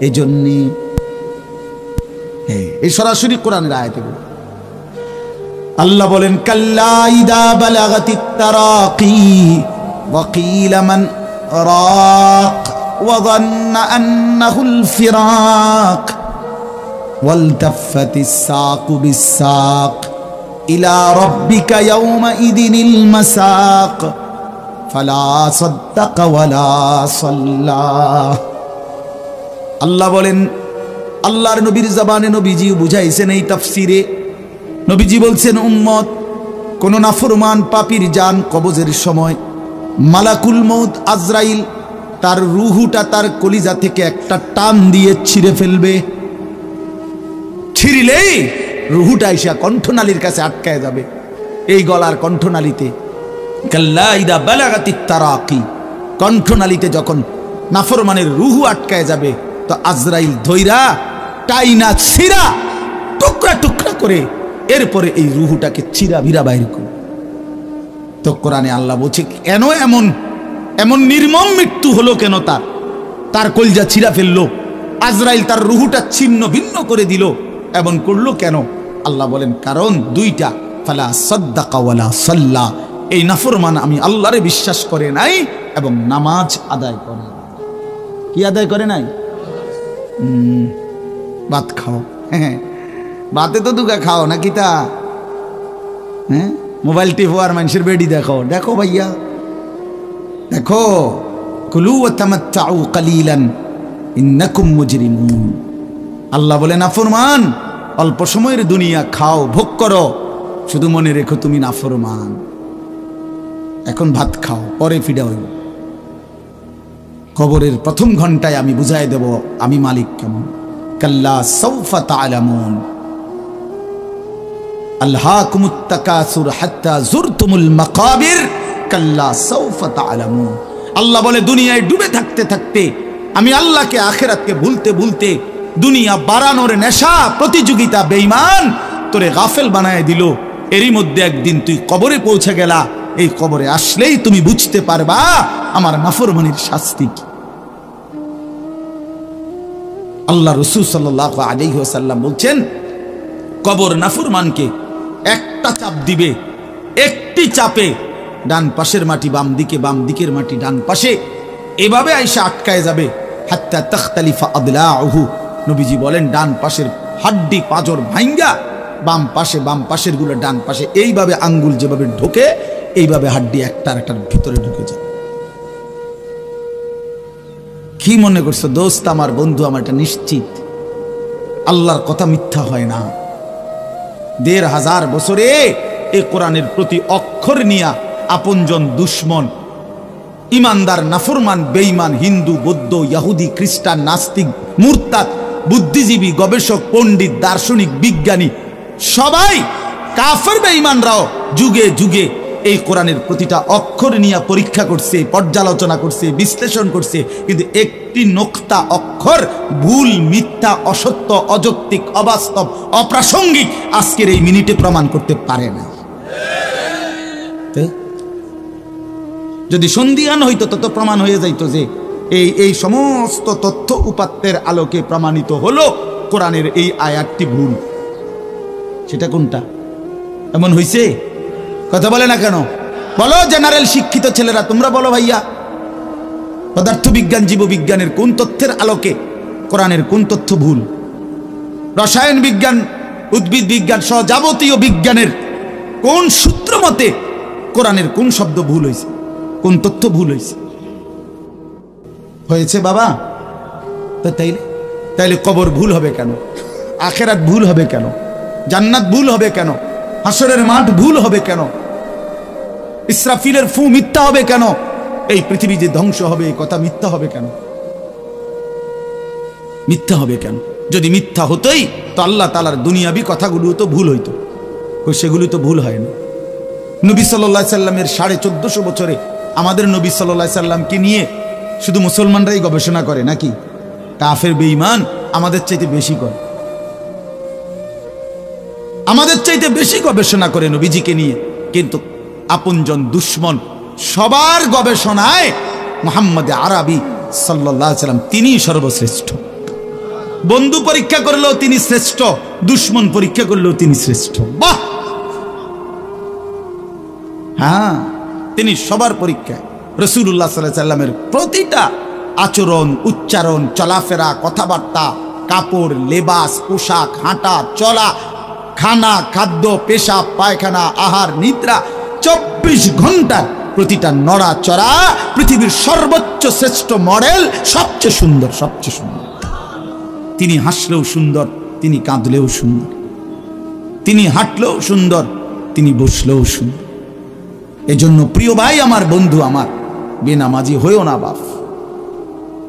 এজন্যে। এই সরাসরি কোরআনের আয়াতে বলে আল্লাহ বলেন কাল্লা ইদা বালাগাতিত তারাকি ওয়া কিলা মান রাক ওয়া যান্না আন্নাহুল ফিরাক ওয়ালতাফাতিস সাকু বিস-সাক ইলা রাব্বিকা ইয়াওমাইদিনিল মাসাক ফালা সাদ্দাকা ওয়ালা সাল্লা। আল্লাহ বলেন, আল্লাহর নবীর জবানে নবীজি বুঝাইছেন এই তাফসিরে। নবীজি বলছেন, উম্মত, কোন নাফরমান পাপীর জান কবজের সময় মালাকুল মউত আজরাইল তার রুহুটা তার কলিজা থেকে একটা টান দিয়ে ছিঁড়ে ফেলবে। ছিঁড়লেই রুহুটা এসে কণ্ঠনালীর কাছে আটকায় যাবে, এই গলার কণ্ঠনালীতে। কাল্লা ইদা বালাগাতিত তারাকি, কণ্ঠনালীতে যখন নাফরমানের রুহু আটকায় যাবে, তো আজরাইল ধইরা টাইনা ছিঁড়া টুকরা টুকরা করে এরপরে এই রুহুটাকে চিরা ভিরা বাইর করে। তো কোরআনে আল্লাহ বলছে কেন এমন এমন নির্মম মৃত্যু হলো কেন? তার কলজা ছিঁড়া ফেললো, আজরাইল তার রুহুটা ছিন্ন ভিন্ন করে দিল, এমন করলো কেন? আল্লাহ বলেন কারণ দুইটা, ফালা সাদ্দাকা ওয়ালা সাল্লা, এই নাফরমান আমি আল্লাহরে বিশ্বাস করে নাই এবং নামাজ আদায় করে। কি আদায় করে নাই? ভাত খাও, হ্যাঁ ভাতে তো দুগা খাও নাকি তা? হ্যাঁ, মোবাইল টিপো আর মানুষের বেডি দেখো, দেখো ভাইয়া দেখো। কুলু ওয়া তামাত্তাউ কালিলান ইন্নাকুম মুজরিমুন। আল্লাহ বলেন নাফরমান, অল্প সময়ের দুনিয়া খাও, ভোগ করো, শুধু মনে রেখো তুমি নাফরমান। এখন ভাত খাও, পরে ফিডা হইব। কবরের প্রথম ঘন্টায় আমি বুঝাই দেব আমি মালিক কেমন। কাল্লা সাউফা তা'লামুন আলহাকুমুত তাকাসুর হাত্তা যুরতুমুল মাকাবির কাল্লা সাউফা তা'লামুন। আল্লাহ বলে দুনিয়ায় ডুবে থাকতে থাকতে আমি আল্লাহকে আখিরাতকে ভুলতে ভুলতে দুনিয়া বাড়ানোর নেশা প্রতিযোগিতা বেঈমান তোরে গাফেল বানায় দিল। এরই মধ্যে একদিন তুই কবরে পৌঁছে গেলা, এই কবরে আসলেই তুমি বুঝতে পারবা আমার নাফরমানির শাস্তি কি। আল্লাহ রাসূল সাল্লাল্লাহু আলাইহি ওয়াসাল্লাম বলছেন কবর নাফরমানকে একটা চাপ দিবে, একটি চাপে ডান পাশের মাটি বাম দিকে, বাম দিকের মাটি ডান পাশে, এভাবে আইসা আটকায় যাবে। হাত্তা তাখতালিফা আদলাউহু, নবীজি বলেন ডান পাশের হাড্ডি পাঁজর ভাঙ্গা বাম পাশের গুলো ডান পাশে, এইভাবে আঙ্গুল যেভাবে ঢোকে এইভাবে হাড্ডি একটার একটার ভিতরে ঢুকে যায়। কি মনে করছো দোস্ত, আমার বন্ধু আমার, এটা নিশ্চিত আল্লাহর কথা মিথ্যা হয় না। ১৫০০ বছরে এই কোরআনের প্রতি অক্ষর নিয়া আপনজন দুশ্মন, ইমানদার নাফরমান বেঈমান, হিন্দু বৌদ্ধ ইহুদি খ্রিস্টান নাস্তিক মুরতাদ বুদ্ধিজীবী গবেষক পণ্ডিত দার্শনিক বিজ্ঞানী সবাই কাফের বেঈমানরাও যুগে যুগে এই কোরআনের প্রতিটা অক্ষর নিয়ে পরীক্ষা করছে, পর্যালোচনা করছে, বিশ্লেষণ করছে, কিন্তু একটি নোক্তা অক্ষর ভুল, মিথ্যা, অসত্য, অযৌক্তিক, অবাস্তব, অপ্রাসঙ্গিক আজকের এই মিনিটে প্রমাণ করতে পারে না। যদি সন্দিহান হইতো তত প্রমাণ হয়ে যাইতো যে এই সমস্ত তথ্য উপাত্তের আলোকে প্রমাণিত হলো কোরআনের এই আয়াতটি ভুল। সেটা কোনটা? এমন হইছে? কথা বলে না কেন? বলো জেনারেল শিক্ষিত ছেলেরা, তোমরা বলো ভাইয়া, পদার্থবিজ্ঞান, জীববিজ্ঞানের কোন তথ্যের আলোকে কোরআনের কোন তথ্য ভুল? রসায়ন বিজ্ঞান, উদ্ভিদ বিজ্ঞান সহ যাবতীয় বিজ্ঞানের কোন সূত্র মতে কোরআনের কোন শব্দ ভুল হয়েছে, কোন তথ্য ভুল হয়েছে? হয়েছে বাবা। তো তাইলে কবর ভুল হবে কেন? আখেরাত ভুল হবে কেন? জান্নাত ভুল হবে কেন? হাসরের মাঠ ভুল হবে কেন? ইসরাফিলের ফু মিথ্যা হবে কেন? এই পৃথিবী যে ধ্বংস হবে এই কথা মিথ্যা হবে কেন? মিথ্যা হবে কেন? যদি মিথ্যা হতোই তো আল্লাহ তাআলার দুনিয়াবি কথাগুলো তো ভুল হইতো, সেগুলো তো ভুল হয় না। নবী সাল্লাল্লাহু আলাইহি সাল্লামের 1450 বছরে আমাদের নবী সাল্লাল্লাহু আলাইহি সাল্লামকে নিয়ে শুধু মুসলমানরাই গবেষণা করে নাকি? কাফের বেঈমান আমাদের চাইতে বেশি করে, আমাদের চাইতে বেশি গবেষণা করে নবীজিকে নিয়ে। কিন্তু আপনজন দুশ্মন সবার গবেষণায় মুহাম্মদ আরবি সাল্লাল্লাহু আলাইহি সাল্লাম তিনি সর্বশ্রেষ্ঠ। বন্ধু পরীক্ষা করলেও তিনি শ্রেষ্ঠ, দুশ্মন পরীক্ষা করলেও তিনি শ্রেষ্ঠ। বাহ! হ্যাঁ, তিনি সবার পরীক্ষায়। রাসূলুল্লাহ সাল্লাল্লাহু আলাইহি সাল্লামের প্রতিটা আচরণ, উচ্চারণ, চলাফেরা, কথাবার্তা, কাপড়, লেবাস, পোশাক, হাঁটা চলা, খানা, খাদ্য, পেশাব, পায়খানা, আহার, নিদ্রা, 24 ঘন্টার প্রতিটা নড়াচড়া পৃথিবীর সর্বোচ্চ শ্রেষ্ঠ মডেল, সবচেয়ে সুন্দর, সবচেয়ে সুন্দর। তিনি হাসলেও সুন্দর, তিনি কাঁদলেও সুন্দর, তিনি হাঁটলেও সুন্দর, তিনি বসলেও সুন্দর। এজন্য প্রিয় ভাই আমার, বন্ধু আমার, বেনামাজি হইও না বাপ।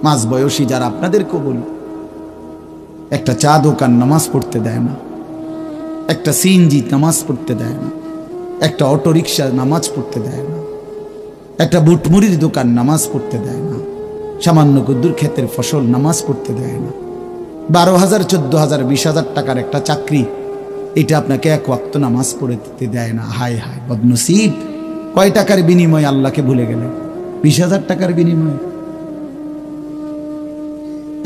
মাঝ বয়সী যারা, আপনাদেরকেও বলি, একটা চা দোকান নামাজ পড়তে দেয় না, একটা সিএনজি নামাজ পড়তে দেয় না, একটা অটো রিক্সা নামাজ পড়তে দেয় না, একটা বুটমুড়ির দোকান নামাজ পড়তে দেয় না, সামান্য কদ্দুর ক্ষেতের ফসল নামাজ পড়তে দেয় না। 12,000, 14,000, 20,000 টাকার একটা চাকরি, এটা আপনাকে এক ওয়াক্ত নামাজ পড়ে দিতে দেয় না। হায় হায় বদনসিব! কয় টাকার বিনিময়ে আল্লাহকে ভুলে গেলেন? 20,000 টাকার বিনিময়ে।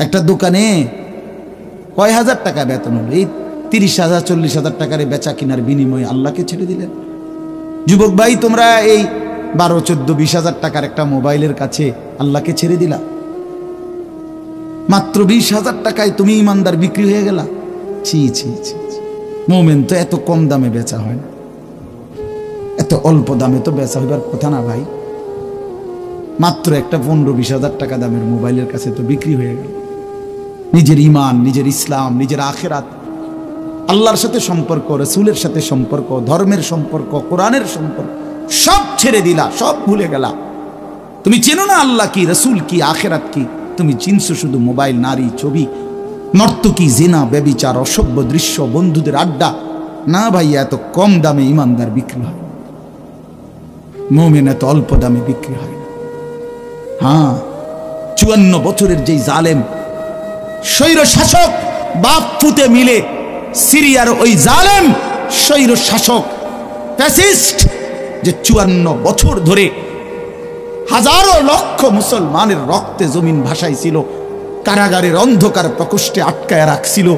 একটা দোকানে কয় হাজার টাকা বেতন হলো, এই 30,000, 40,000 টাকার বেচা কিনার বিনিময়ে আল্লাহকে ছেড়ে দিলেন। যুবক ভাই, তোমরা এই 12, 14, 20,000 টাকার একটা মোবাইলের কাছে আল্লাহকে ছেড়ে দিলা। মাত্র 20,000 টাকায় তুমি ইমানদার বিক্রি হয়ে গেলা। ছি ছি ছি! মোমেন তো এত কম দামে বেচা হয় না, এত অল্প দামে তো বেচা হইবার কথা না ভাই। মাত্র একটা 15-20,000 টাকা দামের মোবাইলের কাছে তো বিক্রি হয়ে গেল। নিজের ইমান, নিজের ইসলাম, নিজের আখিরাত, আল্লাহর সাথে সম্পর্ক, রাসূলের সাথে সম্পর্ক, ধর্মের সম্পর্ক, কোরআনের সম্পর্ক সব ছেড়ে দিলা, সব ভুলে গেলা। তুমি চেনো না আল্লাহ কি, রাসূল কি, আখিরাত কি। তুমি চিনছো শুধু মোবাইল, নারী, ছবি, নর্তকী, জিনা, ব্যভিচার, অসভ্য দৃশ্য, বন্ধুদের আড্ডা। না ভাইয়া, এত কম দামে ইমানদার বিক্রি হয়, মুমিন এত অল্প দামে বিক্রি হয় না। হ্যাঁ, 54 বছরের যেই জালেম স্বৈর শাসক, বাপ ফুতে মিলে সিরিয়ার ওই জালেম স্বৈর শাসক ফ্যাসিস্ট, যে 54 বছর ধরে হাজারো লক্ষ মুসলমানের রক্তে জমিন ভাসাইছিল, কারাগারের অন্ধকার প্রকোষ্ঠে আটকায় রাখছিল,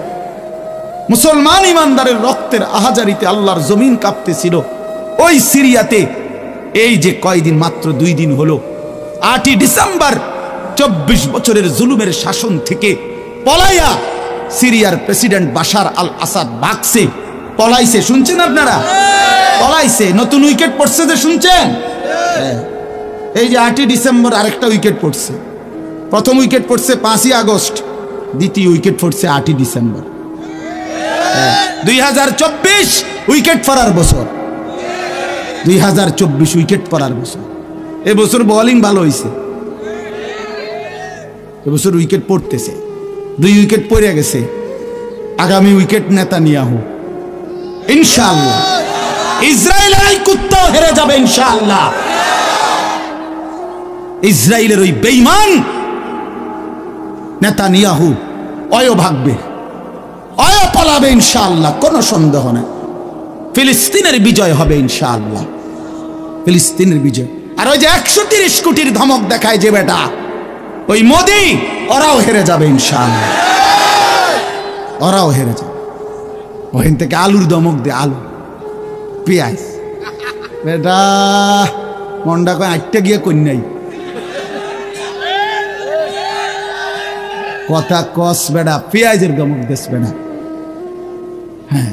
মুসলমান ইমানদারের রক্তের আহাজারিতে আল্লাহর জমিন কাঁপতেছিল। ওই সিরিয়াতে এই যে কয়দিন, মাত্র 2 দিন হলো, 8ই ডিসেম্বর 24 বছরের জুলুমের শাসন থেকে পলাইয়া সিরিয়ার প্রেসিডেন্ট বাশার আল আসাদ ভাগছে, পলাইছে। শুনছেন আপনারা? পলাইছে। নতুন উইকেট পড়ছে যে, শুনছেন? এই যে 8ই ডিসেম্বর আরেকটা উইকেট পড়ছে। প্রথম উইকেট পড়ছে 5ই আগস্ট, দ্বিতীয় উইকেট পড়ছে 8ই ডিসেম্বর। 2024 উইকেট পড়ার বছর, 2024 উইকেট পড়ার বছর। এবছর বোলিং ভালো হয়েছে, এবছর উইকেট পড়তেছে। 2 উইকেট পড়ে গেছে, আগামী উইকেট নেতানিয়াহু ইনশাআল্লাহ। ইসরায়েলের এই কুত্তাও হেরে যাবে ইনশাআল্লাহ। ইসরায়েলের ওই বেঈমান নেতানিয়াহু অয় ভাগবে, অয় পালাবে ইনশাআল্লাহ, কোনো সন্দেহ নেই। ফিলিস্তিনের বিজয় হবে ইনশাআল্লাহ, ফিলিস্তিনের বিজয়। আর ওই যে 130 কোটির ধমক দেখায় যে বেটা, ওই মোদি, ওরাও হেরে যাবে ইনশাআল্লাহ, ওরাও হেরে যাবে। ওখান থেকে আলুর ধমক দে, আলু পেঁয়াজ, বেটা মন্ডা কয় আটটা গিয়ে কন্যাই কথা কস বেটা, পেঁয়াজের ধমক দেশ বেটা। হ্যাঁ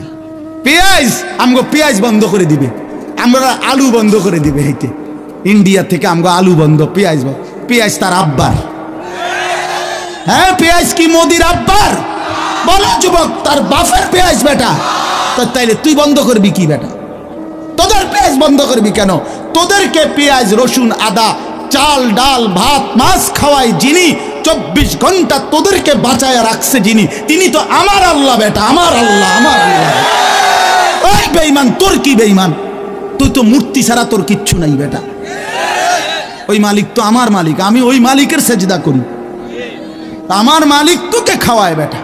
পেঁয়াজ, আমগো পেঁয়াজ বন্ধ করে দিবে, আমরা আলু বন্ধ করে দিবে। হেঁটে ইন্ডিয়া থেকে আমগো আলু বন্ধ, পেঁয়াজ বন্ধ। পেঁয়াজ তার আব্বার। হ্যাঁ পেঁয়াজ কি মোদির আব্বার? বলো যুবক, তার বাপের পেঁয়াজ বেটা। তাইলে তুই বন্ধ করবি কি বেটা? তোদের পেঁয়াজ বন্ধ করবি কেন? তোদেরকে পেঁয়াজ, রসুন, আদা, চাল, ডাল, ভাত, মাছ খাওয়াই যিনি, 24 ঘন্টা তোদেরকে বাঁচায় রাখছে যিনি, তিনি তো আমার আল্লাহ বেটা, আমার আল্লাহ, আমার আল্লাহ। ওই বেঈমান, তোর কি বেঈমান? তুই তো মূর্তি ছাড়া তোর কিচ্ছু নাই বেটা। ওই মালিক তো আমার মালিক, আমি ওই মালিকের সেজদা করি, আমার মালিক তোকে খাওয়ায় বেটা।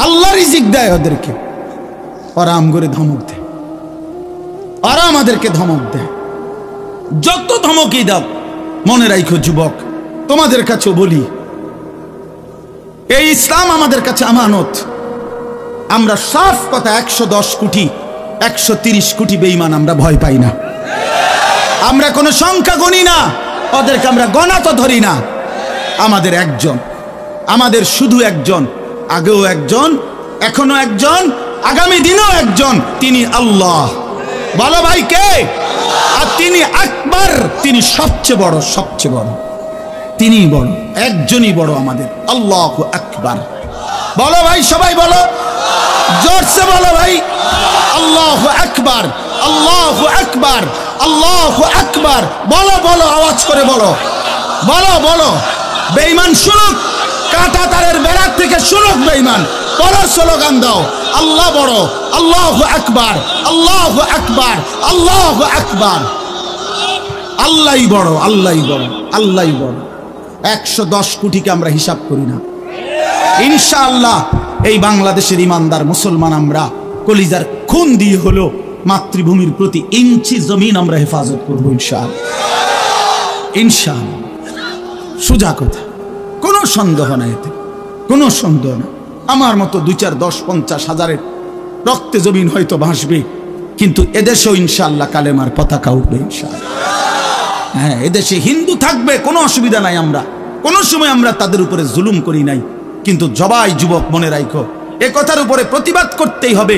আল্লাহ রিজিক দেয় ওদেরকে, ওরা আম করে ধমক দেয়, ওরা আমাদেরকে ধমক দেয়। যত ধমকই দাও, মনে রাখো যুবক, তোমাদের কাছেও বলি, এই ইসলাম আমাদের কাছে আমানত। আমরা সাফ কথা, 110 কোটি 130 কোটি বেঈমান আমরা ভয় পাই না। আমরা কোনো সংখ্যা গণি না, ওদেরকে আমরা গণা তো ধরি না। আমাদের একজন, আমাদের শুধু একজন, আগেও একজন, এখনো একজন, আগামী দিনেও একজন, তিনি আল্লাহ। বলো ভাই কে? আর তিনি আকবার, তিনি সবচেয়ে বড়, সবচেয়ে বড়, তিনি বড়, একজনই বড় আমাদের, আল্লাহু আকবার। বলো ভাই, সবাই বলো, জোরসে বলো ভাই, আল্লাহু আকবার, আল্লাহু আকবার, আল্লাহু আকবার। বলো বলো, আওয়াজ করে বলো, বলো বলো। বেঈমান শুনুক, কাঁটা তারের বেড়ার থেকে শুনুক বেঈমান। বড় স্লোগান দাও, আল্লাহ বড়, আল্লাহু আকবার, আল্লাহু আকবার, আল্লাহু আকবার। আল্লাহই বড়, আল্লাহই বড়, আল্লাহই বড়। 110 কোটিকে আমরা হিসাব করি না। ইনশাআল্লাহ এই বাংলাদেশের ইমানদার মুসলমান আমরা কলিজার খুন দিয়ে হলো মাতৃভূমির প্রতি ইঞ্চি জমিন আমরা হেফাজত করবো ইনশাআল্লাহ, ইনশাআল্লাহ। সোজা কথা, কোনো সন্দেহ নাই এতে, কোনো সন্দেহ না। আমার মতো 2, 4, 10, 50 হাজারের রক্তে জমিন হয়তো ভাসবে, কিন্তু এদেশেও ইনশাআল্লাহ কালেমার পতাকা উঠবে ইনশাআল্লাহ। হ্যাঁ, এদেশে হিন্দু থাকবে, কোনো অসুবিধা নাই। আমরা কোনো সময় আমরা তাদের উপরে জুলুম করি নাই, কিন্তু জবাই যুবক মনে রাখো, এ কথার উপরে প্রতিবাদ করতেই হবে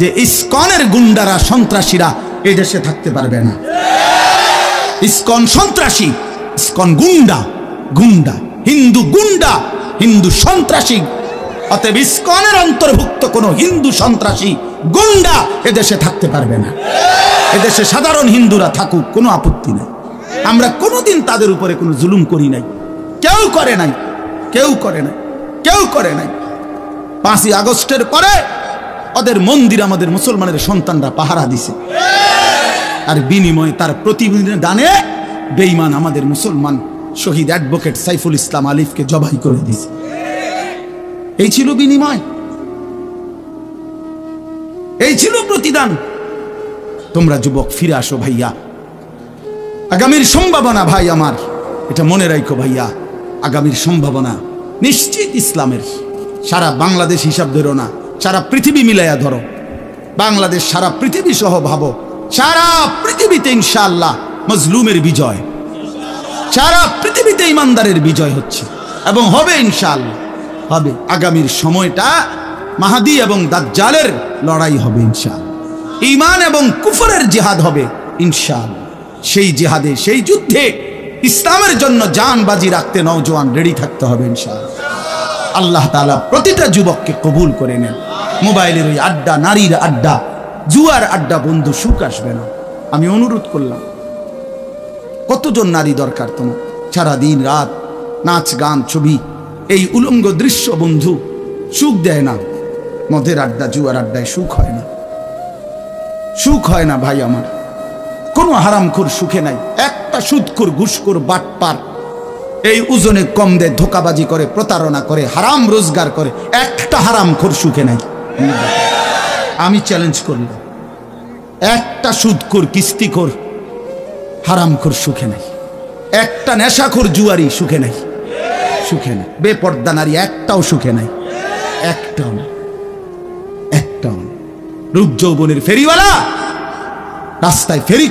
যে ইসকনের গুন্ডারা, সন্ত্রাসীরা এই দেশে থাকতে পারবে না। ইসকন সন্ত্রাসী, ইসকন গুন্ডা, গুন্ডা, হিন্দু গুন্ডা, হিন্দু সন্ত্রাসী। অতএব ইসকনের অন্তর্ভুক্ত কোন হিন্দু সন্ত্রাসী গুন্ডা এদেশে থাকতে পারবে না। এদেশে সাধারণ হিন্দুরা থাকুক, কোনো আপত্তি নেই। আমরা কোনোদিন তাদের উপরে কোনো জুলুম করি নাই, কেউ করে নাই, কেউ করে নাই, কেউ করে নাই। 5ই আগস্টের পরে ওদের মন্দির আমাদের মুসলমানের সন্তানরা পাহারা দিছে, আর বিনিময়ে তার প্রতিদানে বেঈমান আমাদের মুসলমান শহীদ অ্যাডভোকেট সাইফুল ইসলাম আলিফকে জবাই করে দিয়েছে। এই ছিল বিনিময়, এই ছিল প্রতিদান। তোমরা যুবক ফিরে আসো ভাইয়া, আগামীর সম্ভাবনা ভাই আমার, এটা মনে রাখো ভাইয়া, আগামীর সম্ভাবনা নিশ্চিত ইসলামের। সারা বাংলাদেশ হিসাব ধরো না, সারা পৃথিবী মিলাইয়া ধরো। বাংলাদেশ সারা পৃথিবী সহ ভাবো, সারা পৃথিবীতে ইনশাআল্লাহ মজলুমের বিজয়, সারা পৃথিবীতে ইমানদারের বিজয় হচ্ছে এবং হবে ইনশাআল্লাহ, হবে। আগামীর সময়টা মাহাদি এবং দাজ্জালের লড়াই হবে ইনশাআল্লাহ, ঈমান এবং কুফরের জিহাদ হবে ইনশাআল্লাহ। সেই জিহাদে, সেই যুদ্ধে ইসলামের জন্য জান বাজি রাখতে নওজোয়ান রেডি থাকতে হবে ইনশাআল্লাহ। আল্লাহ তাআলা প্রতিটা যুবককে কবুল করে নেন। মোবাইলের ওই আড্ডা, নারীর আড্ডা, জুয়ার আড্ডা বন্ধু, সুখ আসবে না। আমি অনুরোধ করলাম, কতজন নারী দরকার তোমার? সারাদিন রাত নাচ গান ছবি, এই উলঙ্গ দৃশ্য বন্ধু সুখ দেয় না। মদের আড্ডা, জুয়ার আড্ডায় সুখ হয় না। সুখ হয় না ভাই আমার, কোনো হারামখোর সুখে নাই। একটা সুদখোর, ঘুষখোর, বাটপার এই ওজনে কম দেয়, ধোকাবাজি করে, প্রতারণা করে, হারাম রোজগার করে, একটা হারামখোর সুখে নাই। আমি চ্যালেঞ্জ করলাম, একটা সুদখোর, কিস্তিখোর, হারামখোর সুখে নাই। একটা নেশাখোর, জুয়ারি সুখে নাই, সুখে নাই। বেপর্দা নারী একটাও সুখে নাই, একটাও না, একটাও না। রূপ যৌবনের ফেরিওয়ালা রাস্তায় ফেরি